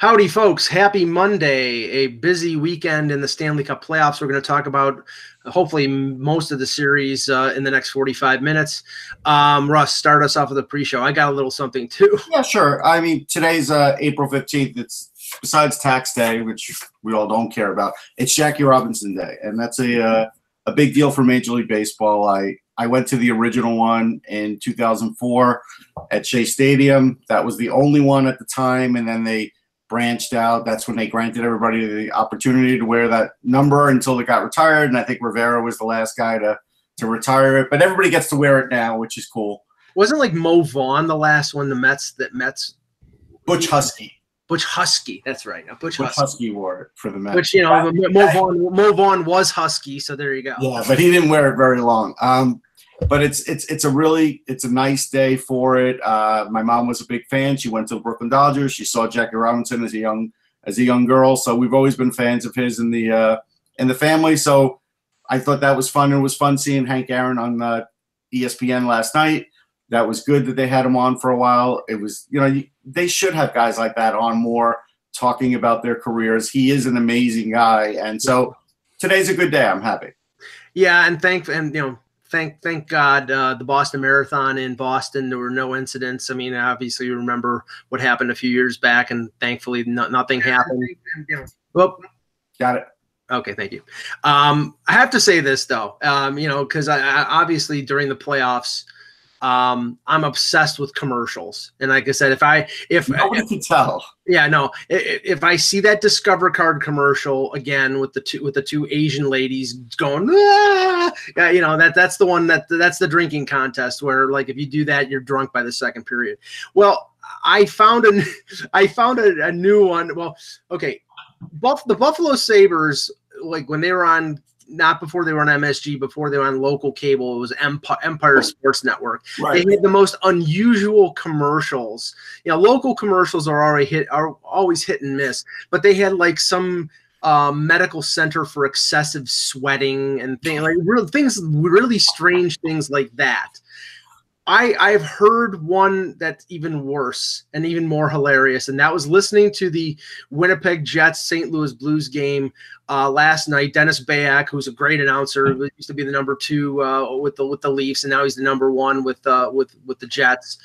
Howdy, folks. Happy Monday. A busy weekend in the Stanley Cup playoffs. We're going to talk about hopefully most of the series in the next 45 minutes. Russ, start us off with a pre-show. I got a little something too. Yeah, sure. I mean, today's April 15th. It's besides tax day, which we all don't care about. It's Jackie Robinson Day, and that's a big deal for Major League Baseball. I went to the original one in 2004 at Shea Stadium. That was the only one at the time, and then they branched out. That's when they granted everybody the opportunity to wear that number until it got retired, and I think Rivera was the last guy to retire it. But everybody gets to wear it now, which is cool. Wasn't like Mo Vaughn the last one? The Mets. Butch Husky. Butch Husky. That's right. Butch Husky wore it for the Mets. Which, you know, Mo Vaughn was Husky, so there you go. Yeah, but he didn't wear it very long. But it's a nice day for it. My mom was a big fan. She went to the Brooklyn Dodgers. She saw Jackie Robinson as a young girl. So we've always been fans of his in the family. So I thought that was fun. It was fun seeing Hank Aaron on ESPN last night. That was good that they had him on for a while. It was, they should have guys like that on more, talking about their careers. He is an amazing guy, and so today's a good day. I'm happy. Yeah, and thank God the Boston Marathon in Boston, there were no incidents. I mean, obviously you remember what happened a few years back, and thankfully nothing happened. Well, got it. Okay, thank you. I have to say this though, because I obviously during the playoffs, I'm obsessed with commercials, and like I said, if nobody can tell, if I see that Discover Card commercial again with the two Asian ladies going, that's the one that's the drinking contest where, like, if you do that, you're drunk by the second period. Well, I found a new one. Well, okay, the Buffalo Sabres, like when they were on. Not before they were on MSG, before they were on local cable, it was Empire Sports Network. Right. They had the most unusual commercials. Local commercials are always hit and miss, but they had like some medical center for excessive sweating and really strange things like that. I've heard one that's even worse and even more hilarious, and that was listening to the Winnipeg Jets St. Louis Blues game last night. Dennis Bayak, who's a great announcer, used to be the number 2 with the Leafs, and now he's the number 1 with the Jets.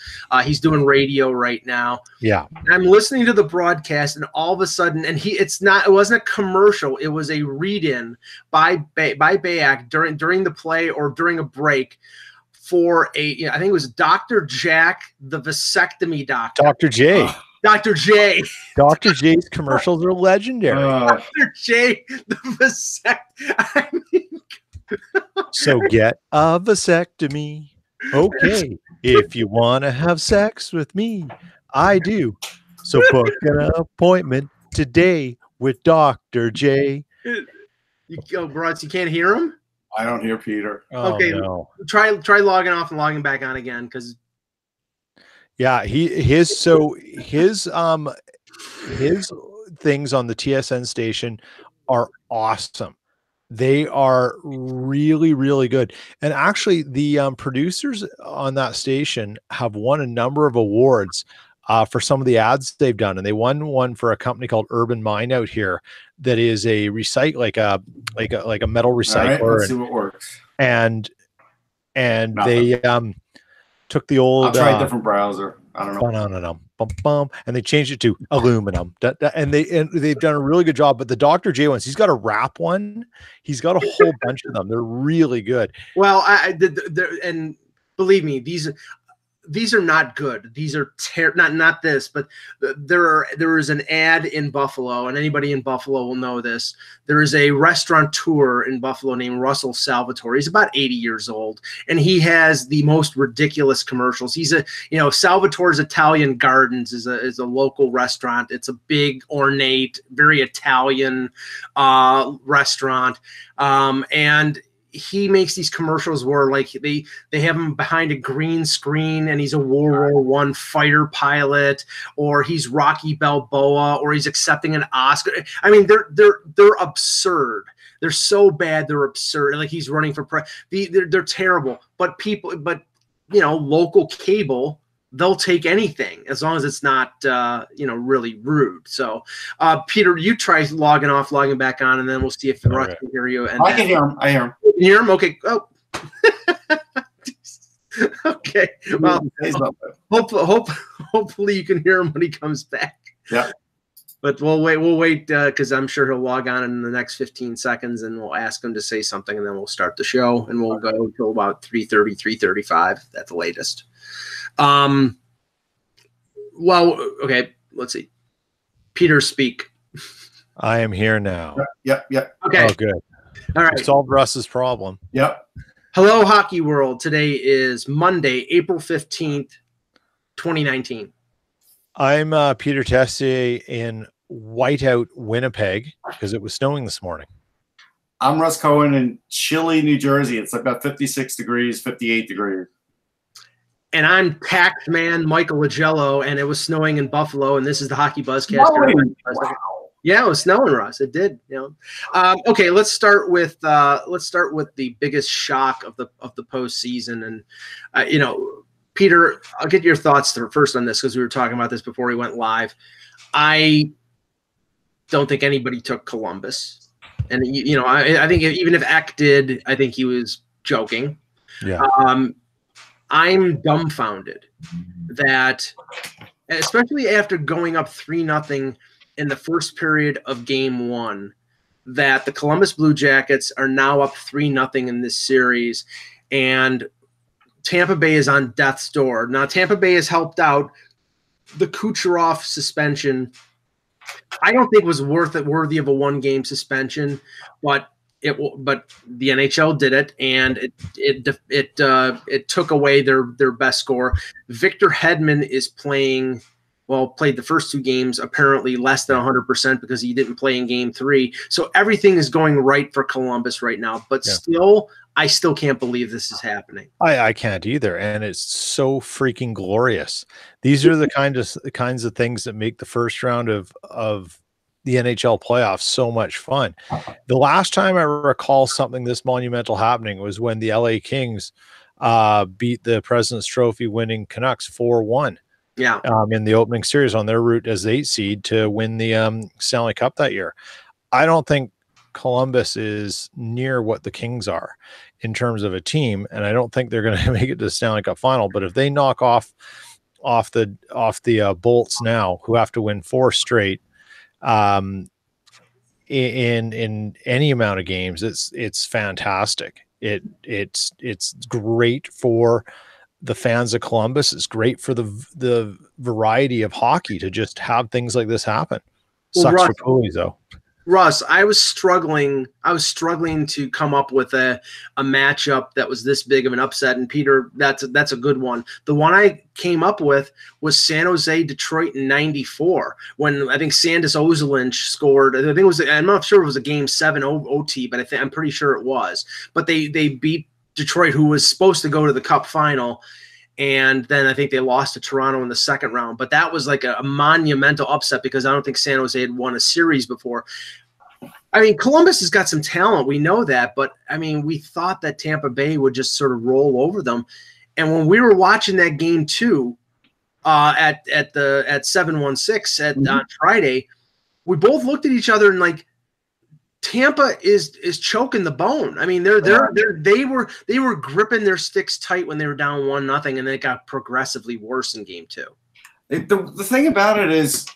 He's doing radio right now. Yeah, I'm listening to the broadcast, and all of a sudden, and it wasn't a commercial. It was a read-in by Bayak during the play or during a break. For I think it was Dr. Jack, the vasectomy doctor. Dr. J. Dr. J. Dr. J's commercials are legendary. Dr. J, the vasectomy. So get a vasectomy. Okay. If you want to have sex with me, I do. So book an appointment today with Dr. J. Bros, you can't hear him? I don't hear Peter. Okay, no. Try logging off and logging back on again, because his things on the TSN station are awesome. They are really, really good. And actually, the producers on that station have won a number of awards for some of the ads they've done, and they won one for a company called Urban Mine out here that is a like a metal recycler. All right, let's see what works. And they took the old. I'll try a different browser. I don't know. And they changed it to aluminum. And they've done a really good job. But the Dr. J ones, he's got a rap one. He's got a whole bunch of them. They're really good. Well, and believe me, these are not good. These are not this, but there is an ad in Buffalo, and anybody in Buffalo will know this. There is a restaurateur in Buffalo named Russell Salvatore. He's about 80 years old, and he has the most ridiculous commercials. He's Salvatore's Italian Gardens is a local restaurant. It's a big, ornate, very Italian restaurant, and he makes these commercials where, like, they have him behind a green screen and he's a World War I fighter pilot, or he's Rocky Balboa, or he's accepting an Oscar. I mean, they're absurd. They're so bad, they're absurd. Like, he's running for they're terrible. But local cable they'll take anything as long as it's not, really rude. So, Peter, you try logging back on, and then we'll see if the Russ can hear you. And I can hear him. I hear him. You hear him? Okay. Oh. Okay. Well, hopefully you can hear him when he comes back. Yeah. But we'll wait because I'm sure he'll log on in the next 15 seconds, and we'll ask him to say something, and then we'll start the show, and we'll go until about 3:30, 3:35 at the latest. Well, okay, let's see. Peter, speak. I am here now. Yep. Okay. Oh, good. All right. We solved Russ's problem. Yep. Hello, Hockey World. Today is Monday, April 15th, 2019. I'm Peter Tessier in whiteout Winnipeg because it was snowing this morning. I'm Russ Cohen in chilly New Jersey. It's about 56 degrees, 58 degrees. And I'm Taxman Michael Lagello, and it was snowing in Buffalo, and this is the Hockey Buzzcast. Wow. Yeah, it was snowing, Russ. It did. Okay, let's start with the biggest shock of the postseason, and Peter, I'll get your thoughts first on this because we were talking about this before we went live. I don't think anybody took Columbus, and I think even if Eck did, I think he was joking. Yeah. I'm dumbfounded that, especially after going up 3-0 in the first period of game one, that the Columbus Blue Jackets are now up 3-0 in this series, and Tampa Bay is on death's door. Now, Tampa Bay has helped out. The Kucherov suspension, I don't think was worthy of a one-game suspension, but the NHL did it, and it took away their best score. Victor Hedman is played the first two games, apparently less than 100% because he didn't play in game 3. So everything is going right for Columbus right now, but I still can't believe this is happening. I can't either, and it's so freaking glorious. These are the kinds of things that make the first round of the NHL playoffs so much fun. The last time I recall something this monumental happening was when the LA Kings beat the President's Trophy winning Canucks 4-1. Yeah. In the opening series on their route as the 8th seed to win the Stanley Cup that year. I don't think Columbus is near what the Kings are in terms of a team, and I don't think they're going to make it to the Stanley Cup final. But if they knock off the Bolts now, who have to win 4 straight in any amount of games, it's fantastic. It's great for the fans of Columbus. It's great for the variety of hockey to just have things like this happen. Sucks for Cooley though. Russ, I was struggling to come up with a matchup that was this big of an upset. And Peter, that's a good one. The one I came up with was San Jose, Detroit in '94, when I think Sandis Ozolinsh scored. I think it was. I'm not sure it was a Game 7 OT, but I'm pretty sure it was. But they beat Detroit, who was supposed to go to the Cup final. And then I think they lost to Toronto in the second round. But that was like a monumental upset because I don't think San Jose had won a series before. I mean, Columbus has got some talent. We know that. But, I mean, we thought that Tampa Bay would just sort of roll over them. And when we were watching that game, too, at 716 on Friday, we both looked at each other and, like, Tampa is choking the bone. I mean, they were gripping their sticks tight when they were down 1-0, and it got progressively worse in game 2. The thing about it is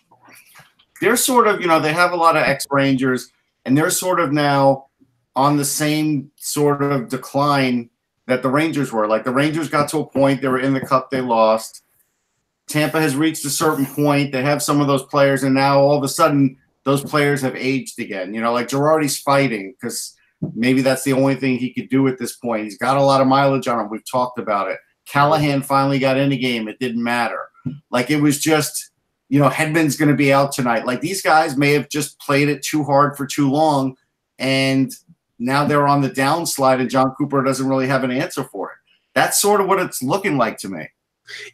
they're sort of, they have a lot of ex-Rangers, and they're sort of now on the same sort of decline that the Rangers were. Like the Rangers got to a point, they were in the Cup, they lost. Tampa has reached a certain point. They have some of those players, and now all of a sudden those players have aged again. Like Girardi's fighting because maybe that's the only thing he could do at this point. He's got a lot of mileage on him. We've talked about it. Callahan finally got in the game. It didn't matter. Like it was just, Hedman's going to be out tonight. Like these guys may have just played it too hard for too long, and now they're on the downslide, and John Cooper doesn't really have an answer for it. That's sort of what it's looking like to me.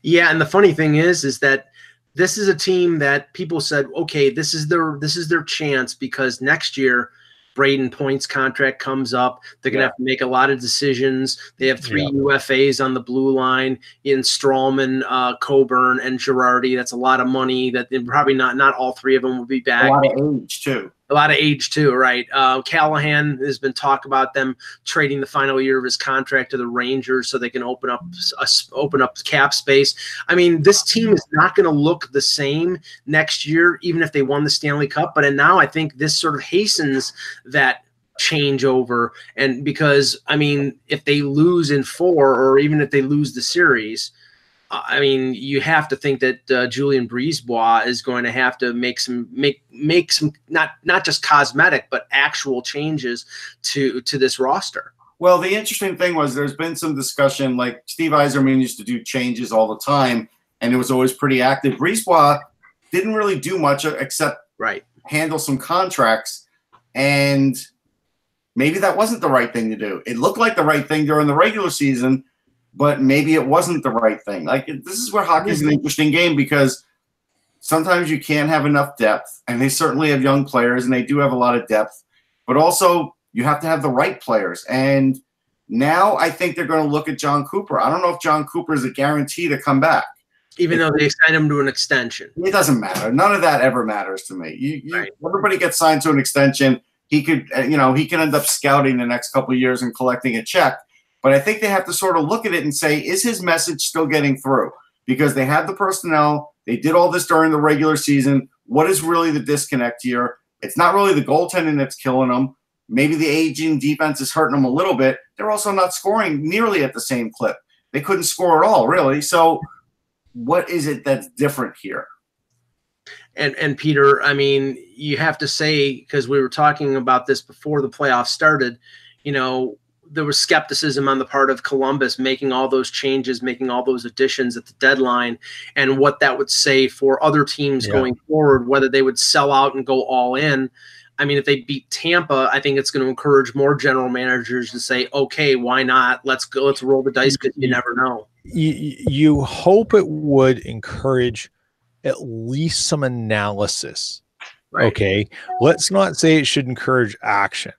Yeah, and the funny thing is that this is a team that people said, okay, this is their chance because next year Braden Point's contract comes up. They're going to have to make a lot of decisions. They have 3 UFAs on the blue line in Strawman, Coburn, and Girardi. That's a lot of money. That probably not all 3 of them will be back. A lot of age too. A lot of age too, right? Callahan, has been talk about them trading the final year of his contract to the Rangers so they can open up cap space. I mean, this team is not going to look the same next year, even if they won the Stanley Cup. But now I think this sort of hastens that changeover. And because, I mean, if they lose in 4 or even if they lose the series, I mean, you have to think that Julien Brisebois is going to have to make some not just cosmetic but actual changes to this roster. Well, the interesting thing was there's been some discussion, like Steve Yzerman used to do changes all the time, and it was always pretty active. Brisebois didn't really do much except handle some contracts, and maybe that wasn't the right thing to do. It looked like the right thing during the regular season, but maybe it wasn't the right thing. Like, this is where hockey is an interesting game, because sometimes you can't have enough depth, and they certainly have young players, and they do have a lot of depth, but also you have to have the right players. And now I think they're going to look at John Cooper. I don't know if John Cooper is a guarantee to come back. Even though they signed him to an extension. It doesn't matter. None of that ever matters to me. Everybody gets signed to an extension. He could, he can end up scouting the next couple of years and collecting a check. But I think they have to sort of look at it and say, is his message still getting through? Because they have the personnel. They did all this during the regular season. What is really the disconnect here? It's not really the goaltending that's killing them. Maybe the aging defense is hurting them a little bit. They're also not scoring nearly at the same clip. They couldn't score at all, really. So what is it that's different here? And Peter, I mean, you have to say, because we were talking about this before the playoffs started, there was skepticism on the part of Columbus making all those changes, making all those additions at the deadline, and what that would say for other teams going forward, whether they would sell out and go all in. I mean, if they beat Tampa, I think it's going to encourage more general managers to say, okay, why not? Let's go. Let's roll the dice, because you never know. You hope it would encourage at least some analysis. Right. Okay. Let's not say it should encourage action.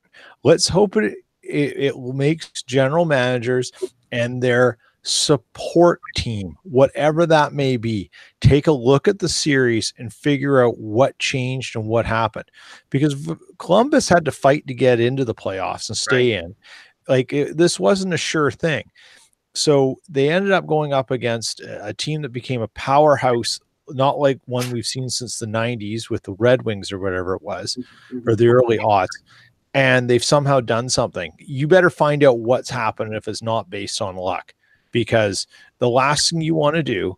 Let's hope it makes general managers and their support team, whatever that may be, take a look at the series and figure out what changed and what happened. Because Columbus had to fight to get into the playoffs and stay in. This wasn't a sure thing. So they ended up going up against a team that became a powerhouse, not like one we've seen since the 90s with the Red Wings or whatever it was, or the early aughts. And they've somehow done something. You better find out what's happened if it's not based on luck, because the last thing you want to do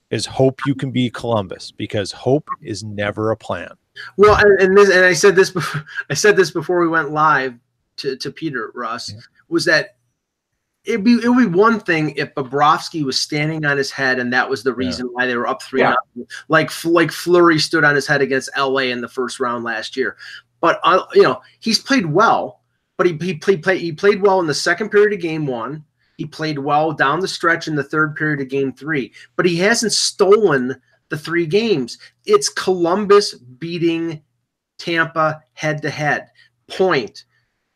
is hope you can beat Columbus, because hope is never a plan. Well, and I said this before we went live to Peter, Russ, was that it would be one thing if Bobrovsky was standing on his head and that was the reason why they were up 3-0, like Fleury stood on his head against LA in the first round last year. But he's played well, but he played well in the second period of game 1. He played well down the stretch in the third period of game 3, but he hasn't stolen the 3 games. It's Columbus beating Tampa head to head. Point,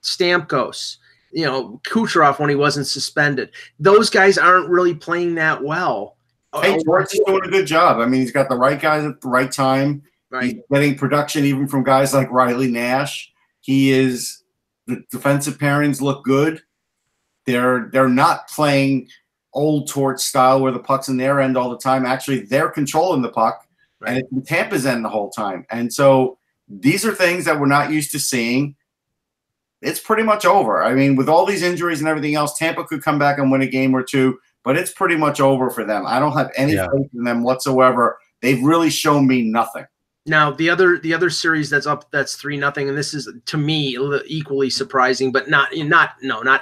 Stamkos, Kucherov when he wasn't suspended. Those guys aren't really playing that well. Hey, George is doing a good job. I mean, he's got the right guys at the right time. He's getting production even from guys like Riley Nash. The defensive pairings look good. They're not playing old Torch style where the puck's in their end all the time. Actually, they're controlling the puck, and it's in Tampa's end the whole time. And so these are things that we're not used to seeing. It's pretty much over. I mean, with all these injuries and everything else, Tampa could come back and win a game or two, but it's pretty much over for them. I don't have any faith in them whatsoever. They've really shown me nothing. Now the other series that's 3-0, and this is to me equally surprising, but not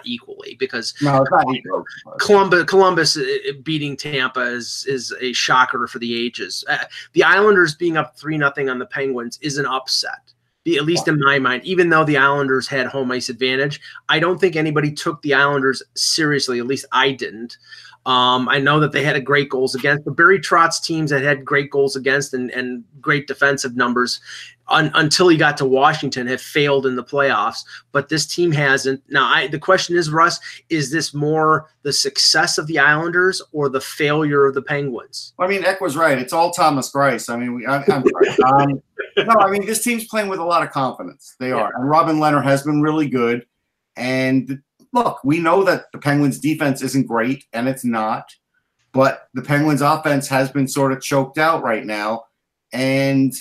equally, because it's not equal. Columbus beating Tampa is a shocker for the ages. The Islanders being up 3-0 on the Penguins is an upset, at least in my mind. Even though the Islanders had home ice advantage, I don't think anybody took the Islanders seriously. At least I didn't. I know that they had a great goals against, but Barry Trotz's teams that had great goals against and great defensive numbers until he got to Washington have failed in the playoffs. But this team hasn't. Now, the question is, Russ, is this more the success of the Islanders or the failure of the Penguins? I mean, Eck was right. It's all Thomas Greiss. I mean, I'm sorry. No, I mean, this team's playing with a lot of confidence. They are. And Robin Leonard has been really good. And look, we know that the Penguins' defense isn't great, and it's not. But the Penguins' offense has been sort of choked out right now. And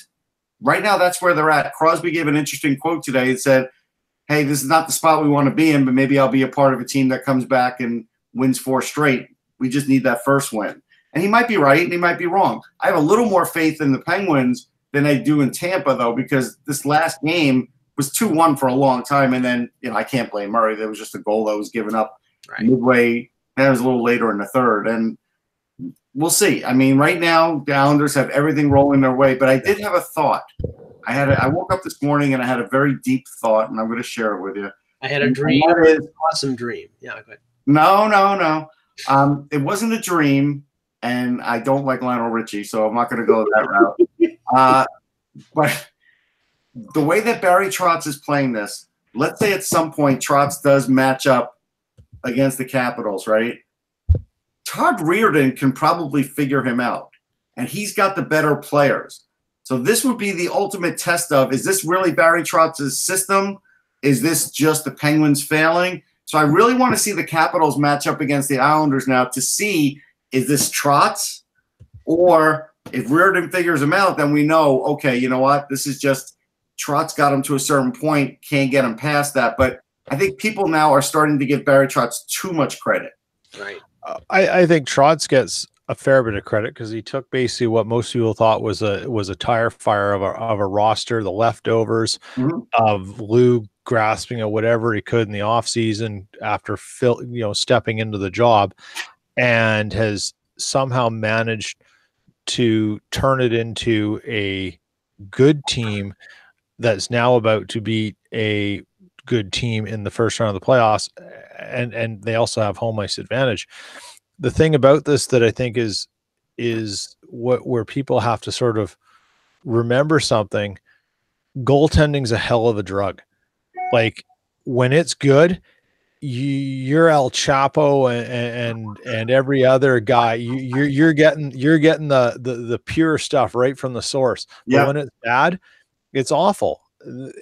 right now, that's where they're at. Crosby gave an interesting quote today. It said, hey, this is not the spot we want to be in, but maybe I'll be a part of a team that comes back and wins 4 straight. We just need that first win. And he might be right, and he might be wrong. I have a little more faith in the Penguins than I do in Tampa, though, because this last game was 2-1 for a long time. And then, I can't blame Murray. There was just a goal that was given up midway. That was a little later in the third. And we'll see. I mean, right now, the Islanders have everything rolling their way. But I did have a thought. I woke up this morning and I had a very deep thought, and I'm going to share it with you. I had a dream. Awesome dream. Yeah, go ahead. No. It wasn't a dream, and I don't like Lionel Richie, so I'm not going to go that route. But the way that Barry Trotz is playing this, let's say at some point Trotz does match up against the Capitals, right? Todd Reardon can probably figure him out, and he's got the better players. So this would be the ultimate test of, is this really Barry Trotz's system? Is this just the Penguins failing? So I really want to see the Capitals match up against the Islanders now to see, is this Trotz? Or if Reardon figures him out, then we know, okay, you know what? This is just Trotz got him to a certain point, can't get him past that. But I think people now are starting to give Barry Trotz too much credit. Right. I think Trotz gets a fair bit of credit because he took basically what most people thought was a tire fire of a roster, the leftovers of Lou grasping at whatever he could in the offseason after stepping into the job, and has somehow managed to turn it into a good team that's now about to beat a good team in the first round of the playoffs, and they also have home ice advantage. The thing about this that I think is where people have to sort of remember something. Goaltending's a hell of a drug. Like, when it's good, you're El Chapo and every other guy. You're getting the pure stuff right from the source. But when it's bad, it's awful.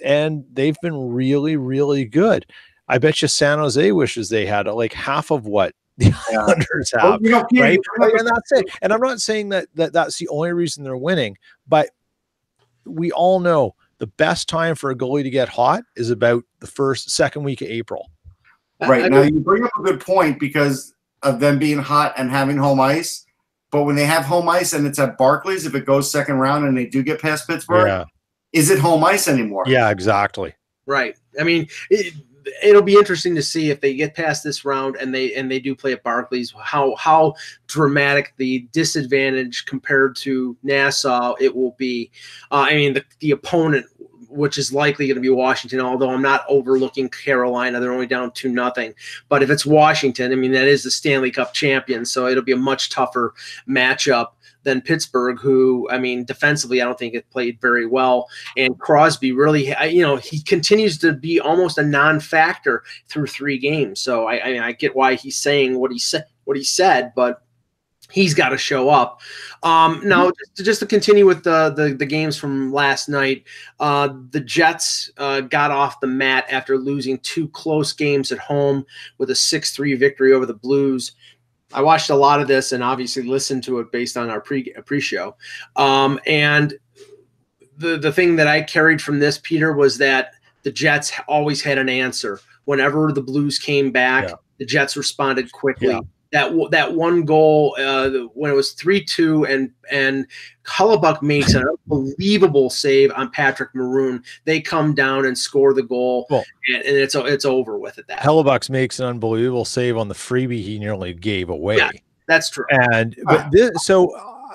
And they've been really, really good. I bet you San Jose wishes they had like half of what the Islanders have, right? And that's it. And I'm not saying that's the only reason they're winning, but we all know the best time for a goalie to get hot is about the second week of April. Right. Now, you bring up a good point because of them being hot and having home ice. But when they have home ice and it's at Barclays, if it goes second round and they do get past Pittsburgh, is it home ice anymore? Yeah, exactly. Right. I mean, it'll be interesting to see if they get past this round and they do play at Barclays, how dramatic the disadvantage compared to Nassau it will be. I mean, the opponent, which is likely going to be Washington, although I'm not overlooking Carolina. They're only down 2-0. But if it's Washington, I mean, that is the Stanley Cup champion, so it'll be a much tougher matchup than Pittsburgh, who, I mean, defensively, I don't think it played very well. And Crosby really, he continues to be almost a non-factor through 3 games. So I get why he's saying what he said, but he's got to show up. Now, just to continue with the games from last night, the Jets got off the mat after losing 2 close games at home with a 6-3 victory over the Blues. I watched a lot of this and obviously listened to it based on our pre-show. And the thing that I carried from this, Peter, was that the Jets always had an answer. Whenever the Blues came back, the Jets responded quickly. Yeah. That one goal when it was 3-2 and Hellebuck makes an unbelievable save on Patrick Maroon. They come down and score the goal, and it's over with at that. Hellebuck makes an unbelievable save on the freebie he nearly gave away. Yeah, that's true. And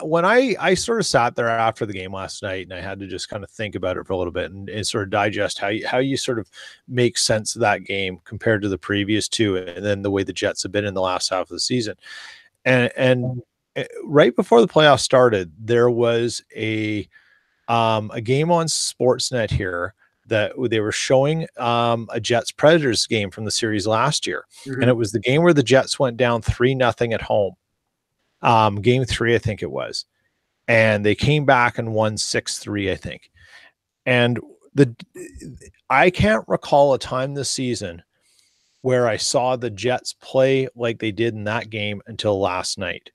when I sort of sat there after the game last night and I had to just kind of think about it for a little bit and sort of digest how you sort of make sense of that game compared to the previous 2 and then the way the Jets have been in the last half of the season. And right before the playoffs started, there was a game on Sportsnet here that they were showing a Jets Predators game from the series last year. Mhm. And it was the game where the Jets went down 3-0 at home. Game 3, I think it was. And they came back and won 6-3, I think. And I can't recall a time this season where I saw the Jets play like they did in that game until last night.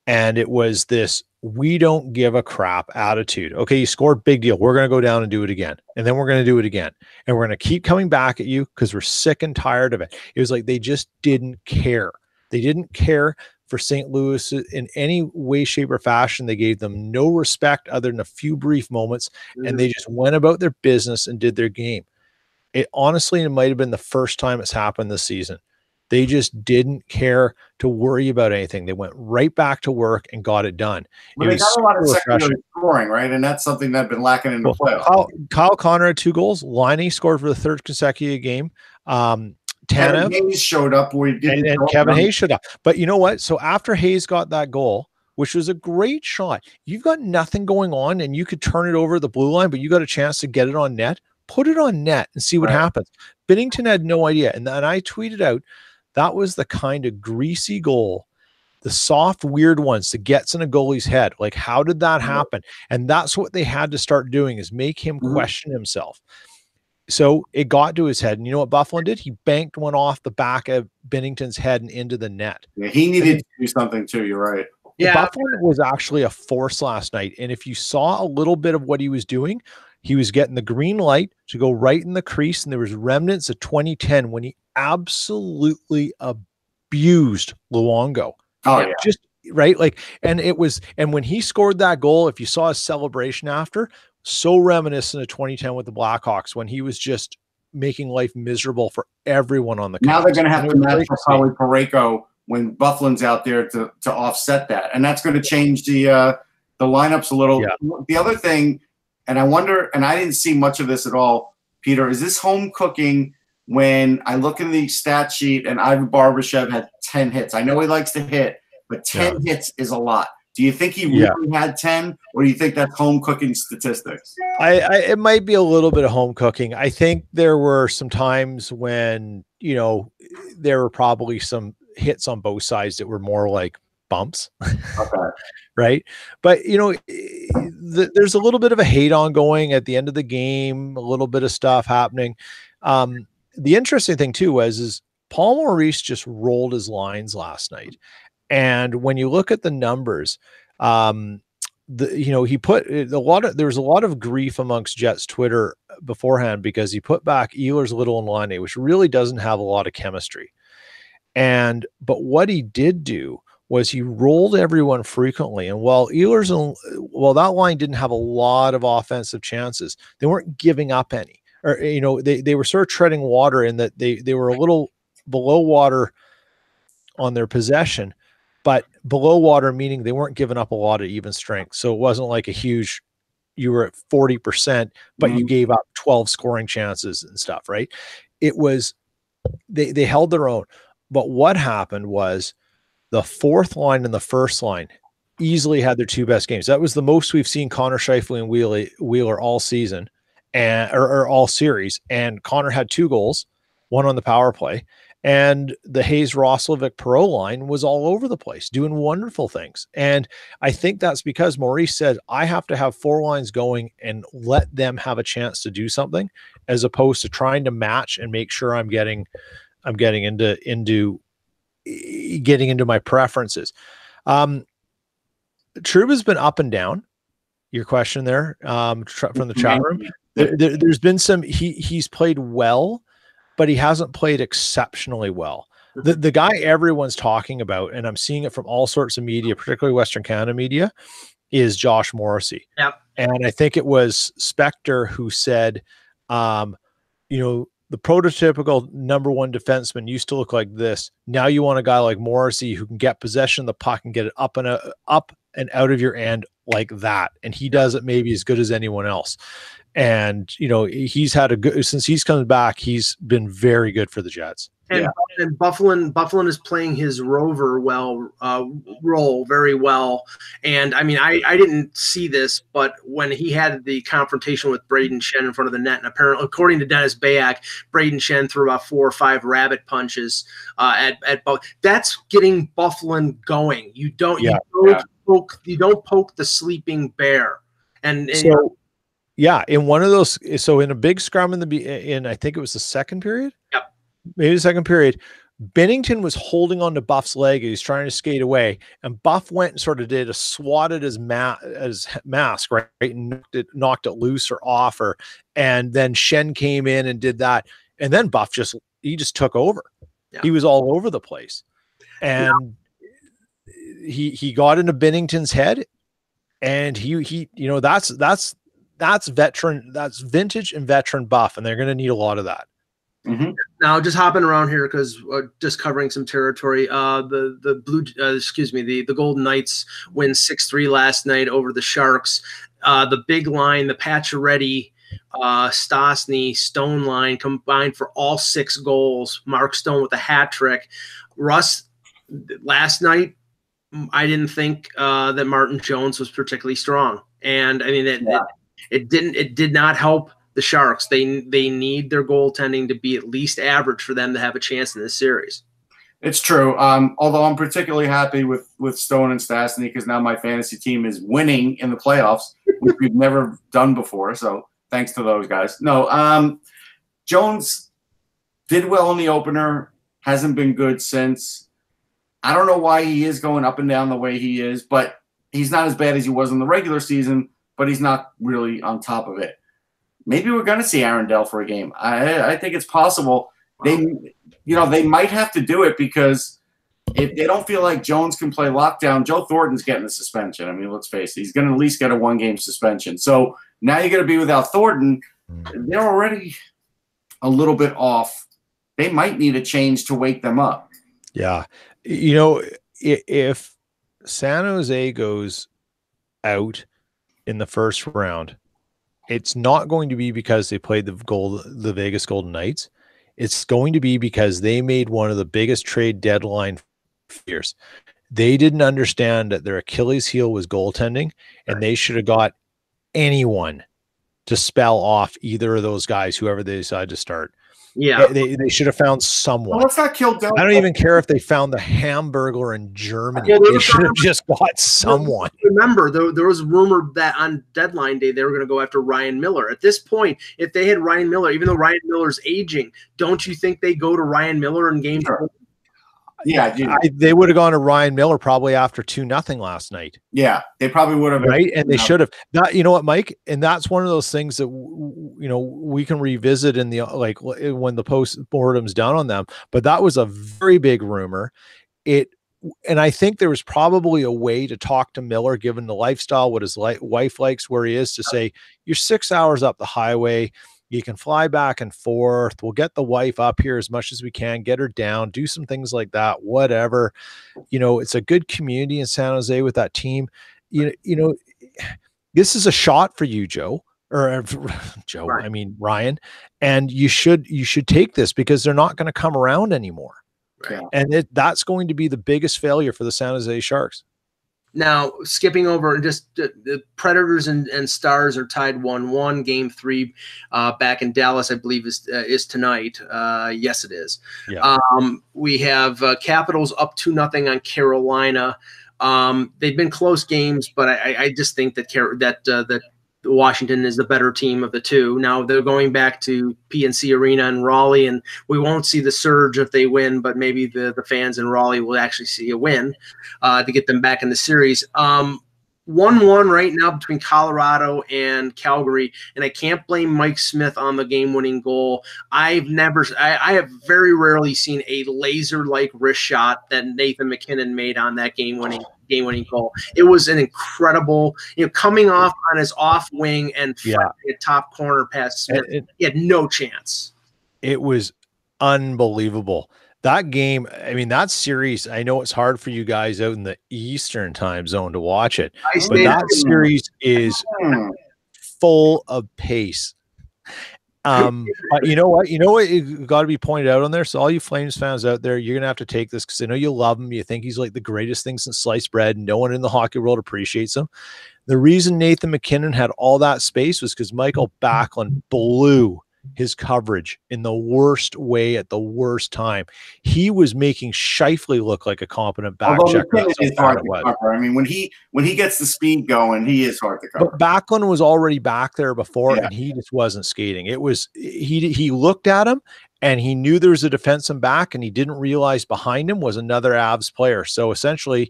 And it was this, we don't give a crap attitude. Okay, you scored, big deal. We're going to go down and do it again. And then we're going to do it again. And we're going to keep coming back at you because we're sick and tired of it. It was like they just didn't care. They didn't care for St. Louis in any way, shape, or fashion. They gave them no respect other than a few brief moments. And they just went about their business and did their game. It honestly, it might have been the first time it's happened this season. They just didn't care to worry about anything. They went right back to work and got it done. Well, they got a lot of secondary scoring, right? And that's something that's been lacking in the playoffs. Kyle Connor had 2 goals. Laine scored for the 3rd consecutive game. Kevin Hayes showed up where he didn't. And Kevin Hayes showed up. But you know what? So after Hayes got that goal, which was a great shot, you've got nothing going on and you could turn it over the blue line, but you got a chance to get it on net. Put it on net and see what happens. Binnington had no idea. And I tweeted out, that was the kind of greasy goal, the soft, weird ones that gets in a goalie's head. Like, how did that happen? And that's what they had to start doing, is make him question himself. So it got to his head. And you know what Buffalo did? He banked one off the back of Binnington's head and into the net. Yeah, he needed to do something too. You're right. Yeah, Buffalo was actually a force last night. And if you saw a little bit of what he was doing, he was getting the green light to go right in the crease, and there was remnants of 2010 when he absolutely abused Luongo. Oh yeah, just right. Like, and when he scored that goal, if you saw his celebration after, so reminiscent of 2010 with the Blackhawks when he was just making life miserable for everyone on the. Now they're going to have to match for probably Parayko when Bufflin's out there to offset that, and that's going to change the lineups a little. Yeah. The other thing. And I wonder, and I didn't see much of this at all, Peter, is this home cooking when I look in the stat sheet and Ivan Barbashev had 10 hits? I know he likes to hit, but 10 hits is a lot. Do you think he really had 10, or do you think that's home cooking statistics? It might be a little bit of home cooking. I think there were some times when, there were probably some hits on both sides that were more like bumps. Okay. Right. But, there's a little bit of a hate on going at the end of the game, a little bit of stuff happening. The interesting thing too is Paul Maurice just rolled his lines last night. And when you look at the numbers, he put there was a lot of grief amongst Jets Twitter beforehand because he put back Ehlers, Little, and Laine, which really doesn't have a lot of chemistry. But what he did do was he rolled everyone frequently. And while that line didn't have a lot of offensive chances, they weren't giving up any. Or, they were sort of treading water in that they were a little below water on their possession, but below water meaning they weren't giving up a lot of even strength. So it wasn't like you were at 40%, but you gave up 12 scoring chances and stuff, right? It was, they held their own. But what happened was, the fourth line and the first line easily had their 2 best games. That was the most we've seen Connor Scheifele and Wheeler all season or all series. And Connor had 2 goals, 1 on the power play. And the Hayes Roslovic Perreault line was all over the place doing wonderful things. And I think that's because Maurice said, I have to have 4 lines going and let them have a chance to do something, as opposed to trying to match and make sure I'm getting into my preferences. Trouba's been up and down. Your question there, from the chat room. There's been some. He's played well, but he hasn't played exceptionally well. The guy everyone's talking about, and I'm seeing it from all sorts of media, particularly Western Canada media, is Josh Morrissey. Yep. And I think it was Spector who said, the prototypical number 1 defenseman used to look like this. Now you want a guy like Morrissey who can get possession of the puck and get it up and out of your end like that. And he does it maybe as good as anyone else. And, he's had since he's come back, he's been very good for the Jets. And, and Bufflin is playing his rover role very well. And I mean, I didn't see this, but when he had the confrontation with Braden Shen in front of the net, and apparently, according to Dennis Bayak, Braden Shen threw about 4 or 5 rabbit punches at that's getting Bufflin going. You don't poke the sleeping bear. And so, yeah, in one of those, so in a big scrum in I think it was the second period. Yep. Maybe the second period, Bennington was holding on to Buff's leg. He was trying to skate away, and Buff went and sort of did a swat at his mask, right? And knocked it loose or off, and then Shen came in and did that. And then Buff just took over. Yeah. He was all over the place. And he got into Bennington's head, and he that's veteran, that's vintage and veteran Buff, and they're going to need a lot of that. Mm-hmm. Now, just hopping around here because just covering some territory. The Golden Knights win 6-3 last night over the Sharks. The big line, the Pacioretty, Stastny, Stone line combined for all 6 goals. Mark Stone with a hat trick. Russ, last night, I didn't think that Martin Jones was particularly strong, and I mean it did not help the Sharks. They need their goaltending to be at least average for them to have a chance in this series. It's true. Although I'm particularly happy with Stone and Stastny because now my fantasy team is winning in the playoffs, which we've never done before. So thanks to those guys. No, Jones did well in the opener. Hasn't been good since. I don't know why he is going up and down the way he is, but he's not as bad as he was in the regular season, but he's not really on top of it. Maybe we're going to see Aaron Dell for a game. I think it's possible. They might have to do it because if they don't feel like Jones can play lockdown, Joe Thornton's getting a suspension. I mean, let's face it. He's going to at least get a 1-game suspension. So now you're going to be without Thornton. They're already a little bit off. They might need a change to wake them up. Yeah. You know, if San Jose goes out in the first round, it's not going to be because they played the Vegas Golden Knights. It's going to be because they made one of the biggest trade deadline fears. They didn't understand that their Achilles heel was goaltending, and they should have got anyone to spell off either of those guys, whoever they decide to start. Yeah, they should have found someone. Well, let's not kill Del. I don't even care if they found the Hamburglar in Germany. They should have just got someone. Remember, there was rumor that on deadline day they were going to go after Ryan Miller. At this point, if they had Ryan Miller, even though Ryan Miller's aging, don't you think they go to Ryan Miller in game 4? Yeah, they would have gone to Ryan Miller probably after 2-0 last night. Yeah, they probably would have. Right, and they should have. That, you know what, Mike? And that's one of those things that we can revisit in the when the post-mortem's done on them. But that was a very big rumor. And I think there was probably a way to talk to Miller, given the lifestyle, what his wife likes, where he is, to say, you're 6 hours up the highway. You can fly back and forth. We'll get the wife up here as much as we can, get her down, do some things like that, whatever. It's a good community in San Jose with that team. This is a shot for you, Joe, or Joe, right. I mean, Ryan, and you should take this because they're not going to come around anymore. Right. And that's going to be the biggest failure for the San Jose Sharks. Now, skipping over, just the Predators and Stars are tied 1-1. Game 3 back in Dallas, I believe, is tonight. Yes, it is. Yeah. We have Capitals up 2-0 on Carolina. They've been close games, but I just think that Washington is the better team of the two. Now they're going back to PNC Arena in Raleigh, and we won't see the surge if they win, but maybe the fans in Raleigh will actually see a win to get them back in the series. 1-1 right now between Colorado and Calgary, and I can't blame Mike Smith on the game-winning goal. I have very rarely seen a laser-like wrist shot that Nathan McKinnon made on that game-winning goal. It was an incredible, coming off on his off wing and a top corner past Smith. He had no chance. It was unbelievable. That game, I mean, that series, I know it's hard for you guys out in the Eastern time zone to watch it, but that series is full of pace. But you know what? It got to be pointed out on there. So all you Flames fans out there, you're gonna have to take this because I know you love him. You think he's like the greatest thing since sliced bread. No one in the hockey world appreciates him. The reason Nathan MacKinnon had all that space was because Michael Backlund blew his coverage in the worst way at the worst time. He was making Scheifele look like a competent back checker. Is hard to cover. I mean, when he gets the speed going, he is hard to cover. But Backlund was already back there before, and he just wasn't skating. It was he looked at him and he knew there was a defenseman back, and he didn't realize behind him was another Avs player. So essentially,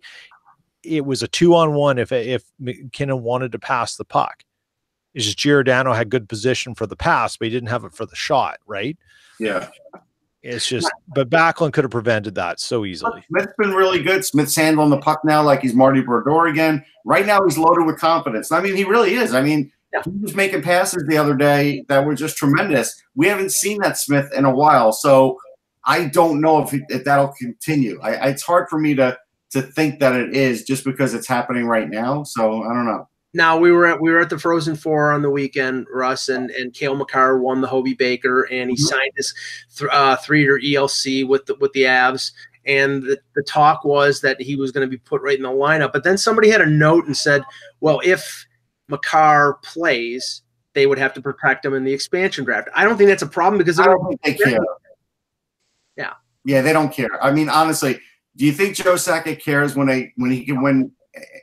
it was a 2-on-1 if McKinnon wanted to pass the puck. It's just Giordano had good position for the pass, but he didn't have it for the shot, right? Yeah. It's just, but Backlund could have prevented that so easily. Smith's been really good. Smith's handling the puck now like he's Marty Brodeur again. Right now, he's loaded with confidence. I mean, he really is. I mean, he was making passes the other day that were just tremendous. We haven't seen that Smith in a while, so I don't know if that'll continue. It's hard for me to think that it is just because it's happening right now. So I don't know. Now we were at the Frozen Four on the weekend, Russ, and Cale Makar won the Hobie Baker, and he signed his 3-year ELC with the Avs. And the talk was that he was going to be put right in the lineup. But then somebody had a note and said, well, if Makar plays, they would have to protect him in the expansion draft. I don't think that's a problem because I don't think they care. Yeah, they don't care. I mean, honestly, do you think Joe Sakic cares when he can win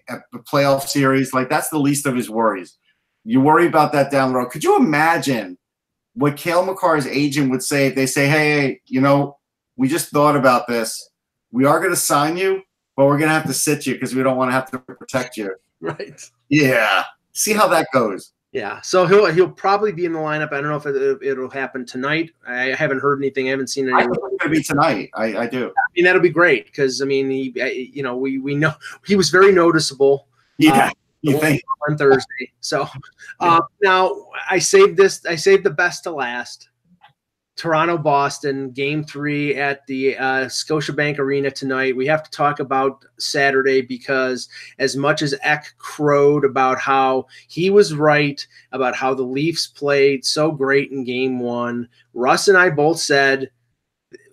a playoff series? Like, that's the least of his worries. You worry about that down the road. Could you imagine what Cale Makar's agent would say if they say, hey, we just thought about this. We are going to sign you, but we're going to have to sit you because we don't want to have to protect you. Right. Yeah. See how that goes. Yeah. So he'll probably be in the lineup. I don't know if it'll happen tonight. I haven't heard anything. I haven't seen anything. I think it's going to be tonight. I do. I mean, that'll be great because, I mean, we know he was very noticeable. Yeah. You think? On Thursday. So now I saved the best to last. Toronto-Boston, Game 3 at the Scotiabank Arena tonight. We have to talk about Saturday because as much as Eck crowed about how he was right, about how the Leafs played so great in Game 1, Russ and I both said,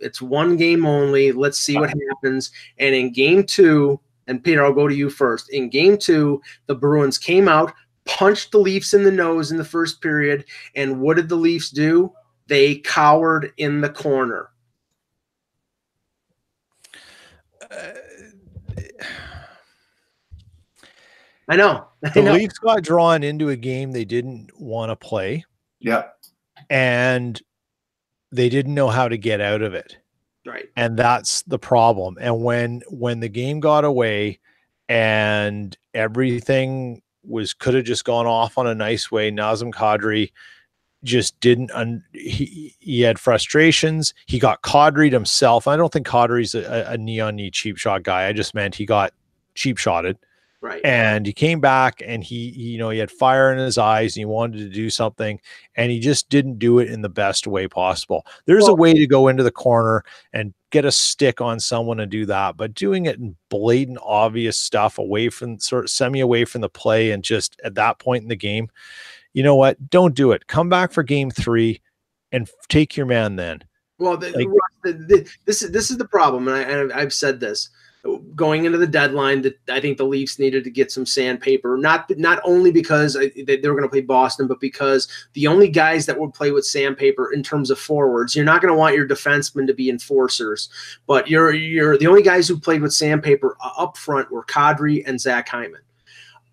it's one game only. Let's see what happens. And in Game 2, and Peter, I'll go to you first. In Game 2, the Bruins came out, punched the Leafs in the nose in the first period, and what did the Leafs do? They cowered in the corner. I know. The Leafs got drawn into a game they didn't want to play. Yeah. And they didn't know how to get out of it. Right. And that's the problem. And when the game got away and everything could have just gone off on a nice way, Nazem Kadri just didn't he had frustrations. He got Kadri'd himself. I don't think Kadri's a knee-on-knee cheap shot guy. I just meant he got cheap shotted. Right. And he came back and he had fire in his eyes and he wanted to do something and he just didn't do it in the best way possible. There's a way to go into the corner and get a stick on someone and do that, but doing it in blatant, obvious stuff away from away from the play and just at that point in the game, you know what? Don't do it. Come back for Game 3 and take your man then. Well, this is the problem, and I've said this going into the deadline that I think the Leafs needed to get some sandpaper. Not only because they were going to play Boston, but because the only guys that would play with sandpaper in terms of forwards, you're not going to want your defensemen to be enforcers, but you're the only guys who played with sandpaper up front were Kadri and Zach Hyman.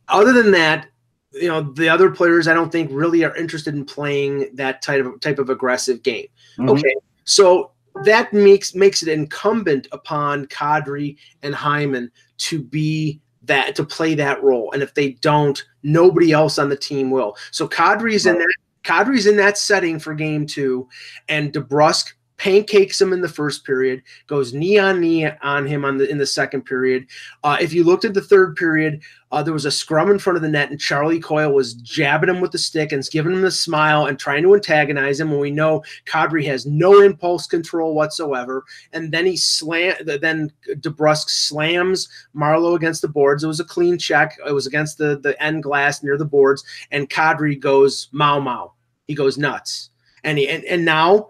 Other than that, the other players I don't think really are interested in playing that type of aggressive game. Mm-hmm. Okay, so that makes it incumbent upon Kadri and Hyman to play that role, and if they don't, nobody else on the team will. So Kadri's in that setting for Game 2, and DeBrusk pancakes him in the first period, goes knee on knee on him in the second period. If you looked at the third period, there was a scrum in front of the net, and Charlie Coyle was jabbing him with the stick and giving him the smile and trying to antagonize him. And we know Kadri has no impulse control whatsoever. And then then DeBrusk slams Marleau against the boards. It was a clean check. It was against the end glass near the boards, and Kadri goes mau mau. He goes nuts. And now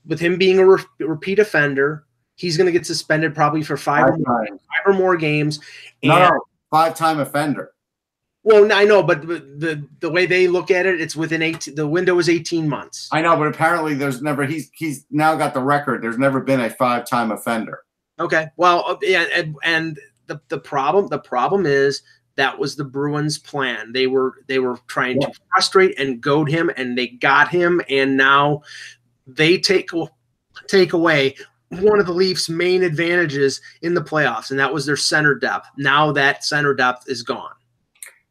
with him being a repeat offender, he's going to get suspended probably for five or more games. No, 5-time offender. Well, I know, but the way they look at it, it's within 18. The window is 18 months. I know, but apparently there's never. He's now got the record. There's never been a 5-time offender. Okay. Well, yeah, and the problem is that was the Bruins' plan. They were trying to frustrate and goad him, and they got him, and now they take away one of the Leafs' main advantages in the playoffs, and that was their center depth. Now that center depth is gone.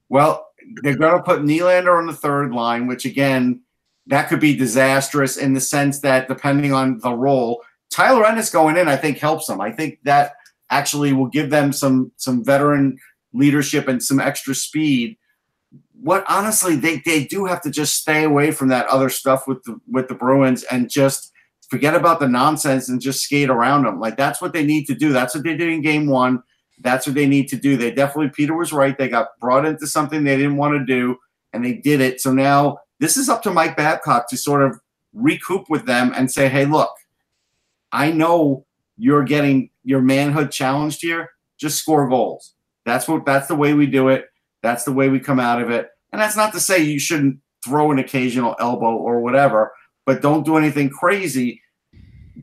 Well, they're going to put Nylander on the third line, which, again, that could be disastrous in the sense that depending on the role, Tyler Ennis going in, I think, helps them. I think that actually will give them some veteran leadership and some extra speed. What honestly, they do have to just stay away from that other stuff with the Bruins and just forget about the nonsense and just skate around them. Like, that's what they need to do. That's what they did in game one. That's what they need to do. They definitely, Peter was right. They got brought into something they didn't want to do, and they did it. So now this is up to Mike Babcock to sort of recoup with them and say, hey, look, I know you're getting your manhood challenged here. Just score goals. That's the way we do it. That's the way we come out of it. And that's not to say you shouldn't throw an occasional elbow or whatever, but don't do anything crazy.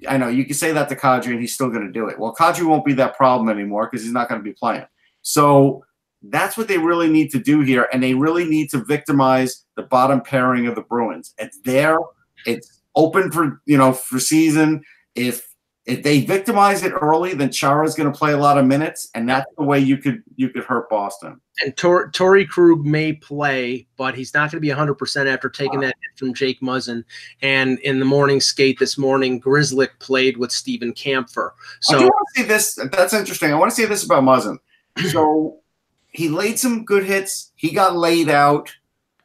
I know you can say that to Kadri and he's still going to do it. Well, Kadri won't be that problem anymore because he's not going to be playing. So that's what they really need to do here, and they really need to victimize the bottom pairing of the Bruins. It's there. It's open for season. If they victimize it early, then Chara's going to play a lot of minutes, and that's the way you could hurt Boston. And Torrey Krug may play, but he's not going to be 100% after taking that hit from Jake Muzzin. And in the morning skate this morning, Grzelcyk played with Steven Kampfer. So I do want to see this. That's interesting. I want to say this about Muzzin. So he laid some good hits. He got laid out,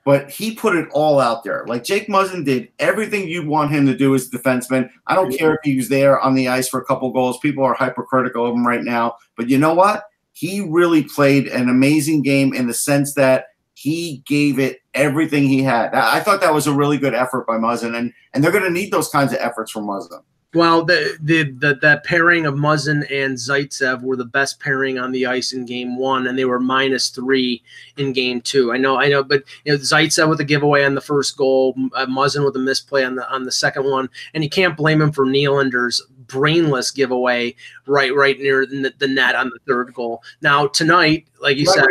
but he put it all out there. Like Jake Muzzin did everything you'd want him to do as a defenseman. I don't care if he was there on the ice for a couple goals. People are hypercritical of him right now. But you know what? He really played an amazing game in the sense that he gave it everything he had. I thought that was a really good effort by Muzzin, and they're going to need those kinds of efforts from Muzzin. Well, the pairing of Muzzin and Zaitsev were the best pairing on the ice in game one, and they were -3 in game two. I know, but Zaitsev with a giveaway on the first goal, Muzzin with a misplay on the second one, and you can't blame him for Nylander's brainless giveaway right near the net on the third goal. Now tonight, like you said,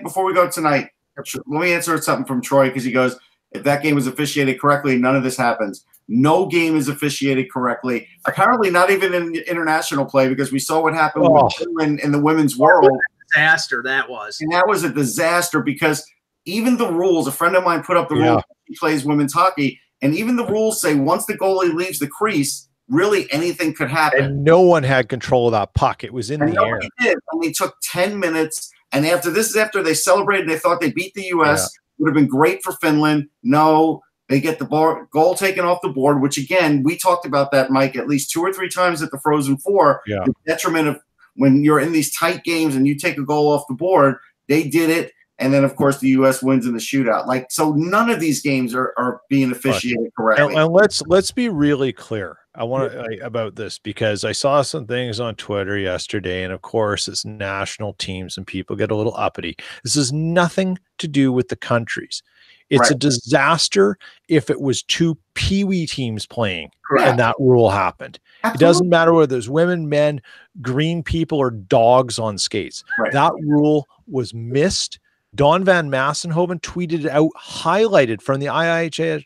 before we go tonight, let me answer something from Troy because he goes, if that game was officiated correctly, none of this happens. No game is officiated correctly. Apparently not even in international play because we saw what happened with Finland in the women's world. Disaster that was. And that was a disaster because even the rules, a friend of mine put up the rules, he plays women's hockey, and even the rules say once the goalie leaves the crease, really anything could happen. And no one had control of that puck. It was in the air. Did. And they took 10 minutes. And after they celebrated, they thought they beat the U.S. Yeah. Would have been great for Finland. No, they get the goal taken off the board, which, again, we talked about that, Mike, at least 2 or 3 times at the Frozen Four. Yeah. The detriment of when you're in these tight games and you take a goal off the board, they did it. And then, of course, the U.S. wins in the shootout. Like, so none of these games are being officiated correctly. And let's be really clear. I want to about this because I saw some things on Twitter yesterday, and of course, it's national teams, and people get a little uppity. This has nothing to do with the countries. It's a disaster if it was 2 peewee teams playing and that rule happened. Absolutely. It doesn't matter whether there's women, men, green people, or dogs on skates. Right. That rule was missed. Don Van Massenhoven tweeted it out, highlighted from the IIHF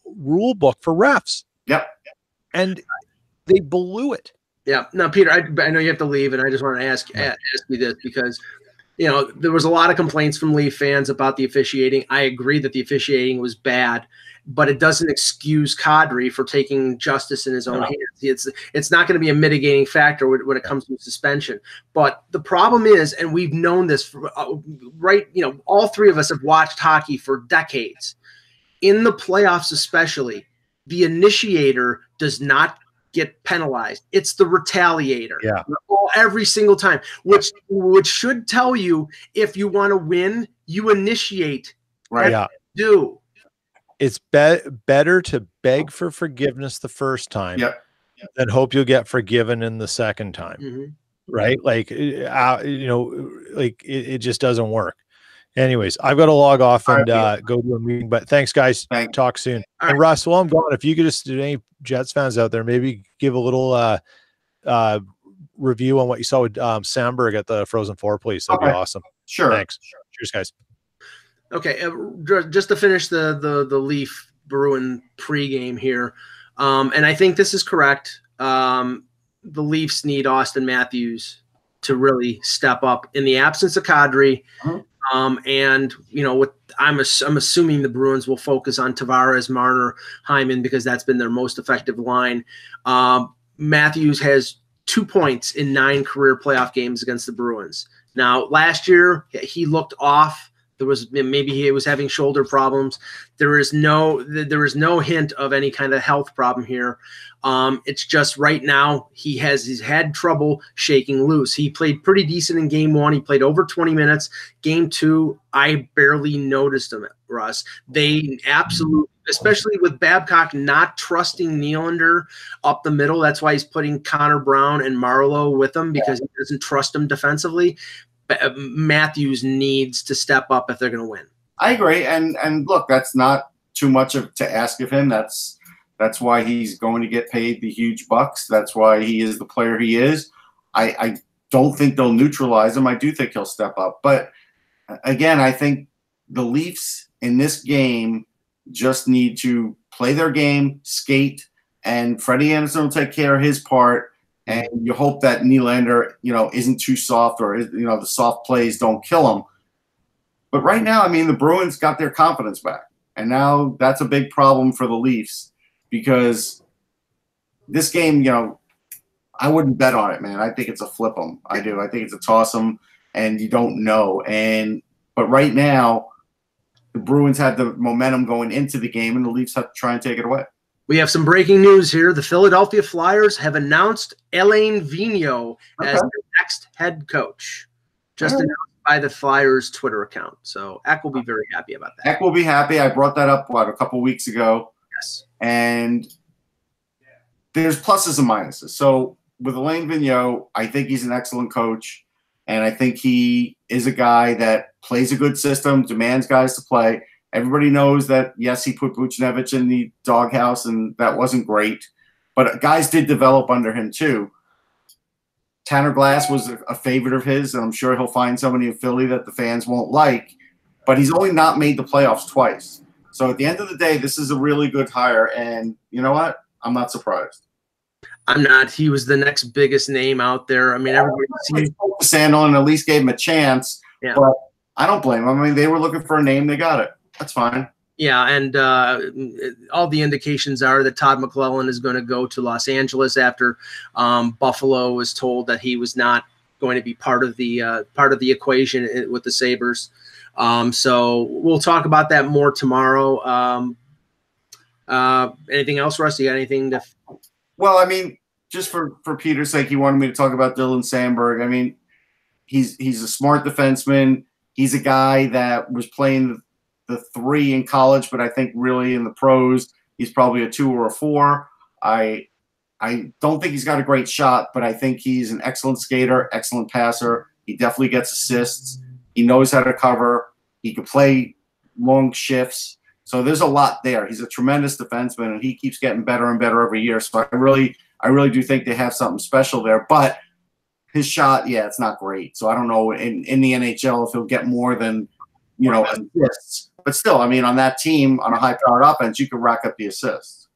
rule book for refs. Yep. And they blew it. Yeah. Now, Peter, I know you have to leave, and I just want to ask you this because, there was a lot of complaints from Leaf fans about the officiating. I agree that the officiating was bad, but it doesn't excuse Kadri for taking justice in his own hands. It's not going to be a mitigating factor when it comes to suspension. But the problem is, and we've known this for, all three of us have watched hockey for decades. In the playoffs especially, the initiator does not get penalized. It's the retaliator. Yeah. Every single time, which should tell you if you want to win, you initiate. Right. Yeah. Do. it's better to beg for forgiveness the first time than hope you'll get forgiven in the second time. Mm-hmm. Right? Like, like it just doesn't work. Anyways, I've got to log off and go to a meeting, but thanks guys. Talk soon. All and right. Russ, while I'm gone, if you could just do any Jets fans out there, maybe give a little review on what you saw with Sandberg at the Frozen Four, please. That'd be awesome. Sure. Thanks. Cheers, guys. Okay, just to finish the Leaf Bruin pregame here, and I think this is correct. The Leafs need Austin Matthews to really step up in the absence of Kadri. And I'm assuming the Bruins will focus on Tavares, Marner, Hyman, because that's been their most effective line. Matthews has 2 points in 9 career playoff games against the Bruins. Now, last year he looked off. Maybe he was having shoulder problems. There is no hint of any kind of health problem here. It's just right now he's had trouble shaking loose. He played pretty decent in game 1. He played over 20 minutes. Game 2, I barely noticed him, Russ. They absolutely, especially with Babcock not trusting Nylander up the middle. That's why he's putting Connor Brown and Marleau with him, because he doesn't trust him defensively. Matthews needs to step up if they're going to win. I agree, and look, that's not too much to ask of him. That's why he's going to get paid the huge bucks. That's why he is the player he is. I don't think they'll neutralize him. I do think he'll step up. But again, I think the Leafs in this game just need to play their game, skate, and Freddie Anderson will take care of his part. And you hope that Nylander, isn't too soft, or the soft plays don't kill him. But right now, I mean, the Bruins got their confidence back, and now that's a big problem for the Leafs, because this game, I wouldn't bet on it, man. I think it's a flip 'em. I do. I think it's a toss 'em, and you don't know. But right now, the Bruins had the momentum going into the game, and the Leafs have to try and take it away. We have some breaking news here. The Philadelphia Flyers have announced Alain Vigneault as the next head coach, just announced by the Flyers Twitter account. So Eck will be very happy about that. Eck will be happy. I brought that up, a couple weeks ago. Yes. And there's pluses and minuses. So with Alain Vigneault, I think he's an excellent coach, and I think he is a guy that plays a good system, demands guys to play. Everybody knows that, yes, he put Buchnevich in the doghouse, and that wasn't great. But guys did develop under him, too. Tanner Glass was a favorite of his, and I'm sure he'll find somebody in Philly that the fans won't like. But he's only not made the playoffs twice. So at the end of the day, this is a really good hire. And you know what? I'm not surprised. I'm not. He was the next biggest name out there. I mean, everybody seems Sandal and at least gave him a chance. Yeah. But I don't blame him. I mean, they were looking for a name. They got it. That's fine. Yeah, and all the indications are that Todd McClellan is going to go to Los Angeles after Buffalo was told that he was not going to be part of the equation with the Sabres. So we'll talk about that more tomorrow. Anything else, Russ? You got anything to? Well, I mean, just for Peter's sake, he wanted me to talk about Dylan Sandberg. I mean, he's a smart defenseman. He's a guy that was playing the 3 in college, but I think really in the pros, he's probably a 2 or a 4. I don't think he's got a great shot, but I think he's an excellent skater, excellent passer. He definitely gets assists. He knows how to cover. He can play long shifts. So there's a lot there. He's a tremendous defenseman, and he keeps getting better and better every year. So I really do think they have something special there. But his shot, yeah, it's not great. So I don't know in the NHL if he'll get more than, assists. But still, I mean, on that team, on a high-powered offense, you can rack up the assists.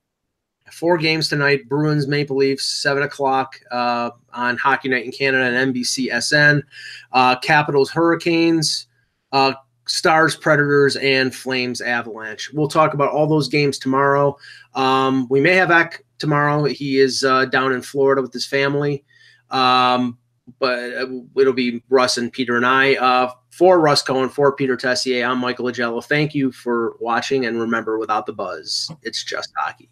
4 games tonight: Bruins, Maple Leafs, 7 o'clock on Hockey Night in Canada and NBCSN. Capitals, Hurricanes, Stars, Predators, and Flames, Avalanche. We'll talk about all those games tomorrow. We may have Eck tomorrow. He is down in Florida with his family. But it'll be Russ and Peter and I. For Russ Cohen, for Peter Tessier, I'm Michael Agello. Thank you for watching, and remember, without the buzz, it's just hockey.